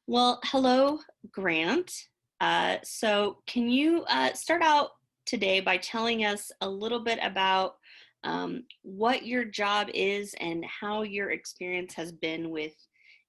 Well, hello, Grant. So can you start out today by telling us a little bit about what your job is and how your experience has been with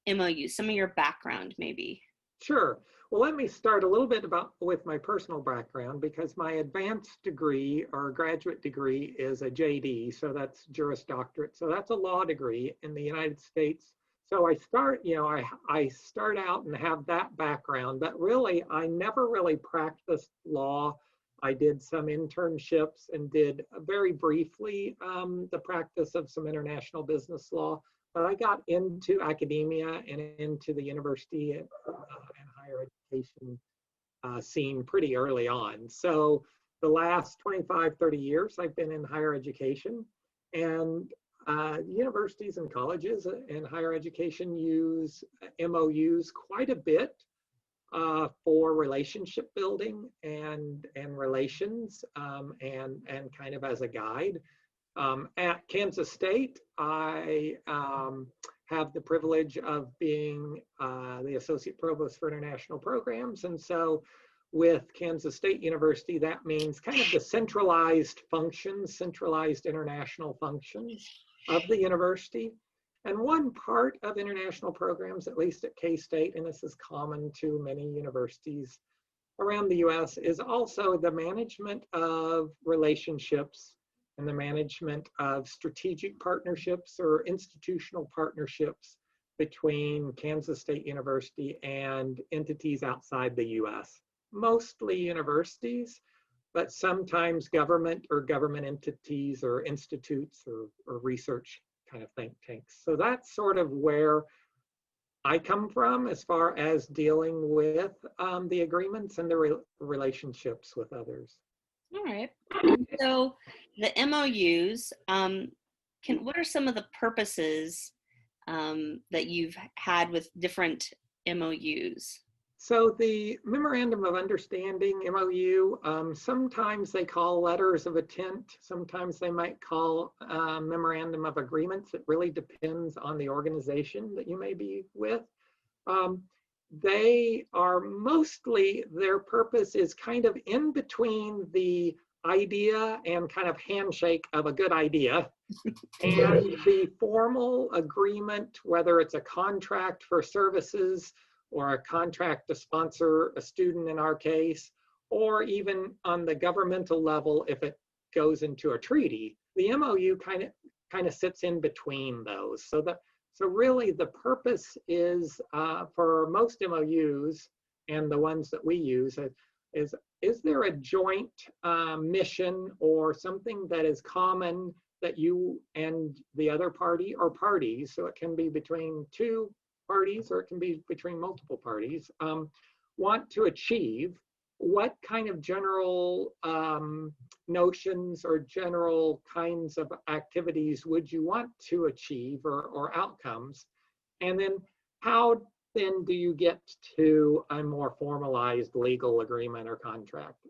MOU, some of your background maybe? Sure. Well, let me start a little bit about with my personal background because my advanced degree or graduate degree is a JD, so that's Juris Doctorate. So that's a law degree in the United States. So I start out and have that background, but really I never really practiced law. I did some internships and did very briefly the practice of some international business law. But I got into academia and into the university and higher education scene pretty early on. So the last 25, 30 years, I've been in higher education. And universities and colleges and higher education use MOUs quite a bit for relationship building and relations and kind of as a guide. At Kansas State, I have the privilege of being the Associate Provost for International Programs. And so with Kansas State University, that means kind of the centralized functions, centralized international functions of the university. And one part of international programs, at least at K-State, and this is common to many universities around the US, is also the management of relationships and the management of strategic partnerships or institutional partnerships between Kansas State University and entities outside the US. Mostly universities, but sometimes government or government entities or institutes or research kind of think tanks. So that's sort of where I come from as far as dealing with the agreements and the relationships with others. All right. And so the MOUs, what are some of the purposes that you've had with different MOUs? So the Memorandum of Understanding, MOU, sometimes they call letters of intent. Sometimes they might call Memorandum of Agreements. It really depends on the organization that you may be with. They are mostly, their purpose is kind of in between the idea and kind of handshake of a good idea and the formal agreement, whether it's a contract for services or a contract to sponsor a student in our case, or even on the governmental level if it goes into a treaty. The MOU kind of sits in between those. So really the purpose is for most MOUs and the ones that we use is there a joint mission or something that is common that you and the other party or parties, so it can be between two parties or it can be between multiple parties, want to achieve. What kind of general notions or general kinds of activities would you want to achieve or outcomes? And then how then do you get to a more formalized legal agreement or contract?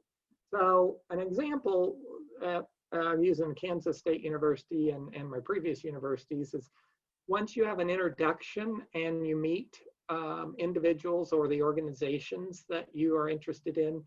So an example I'm using Kansas State University and my previous universities is once you have an introduction and you meet individuals or the organizations that you are interested in,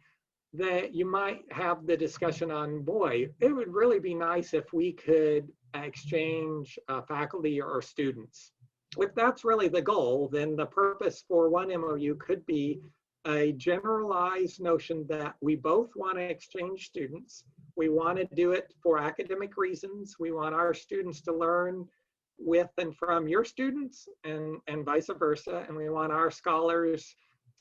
that you might have the discussion on, boy, it would really be nice if we could exchange faculty or students. If that's really the goal, then the purpose for one MOU could be a generalized notion that we both want to exchange students. We want to do it for academic reasons. We want our students to learn with and from your students and vice versa. And we want our scholars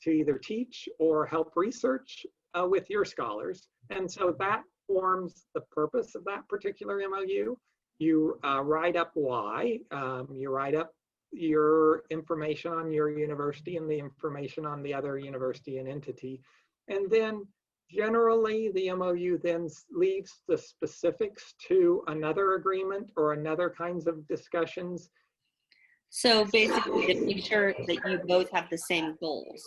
to either teach or help research with your scholars. And so that forms the purpose of that particular MOU. You write up why, you write up your information on your university and the information on the other university and entity. And then generally the MOU then leaves the specifics to another agreement or another kinds of discussions. So basically to make sure that you both have the same goals.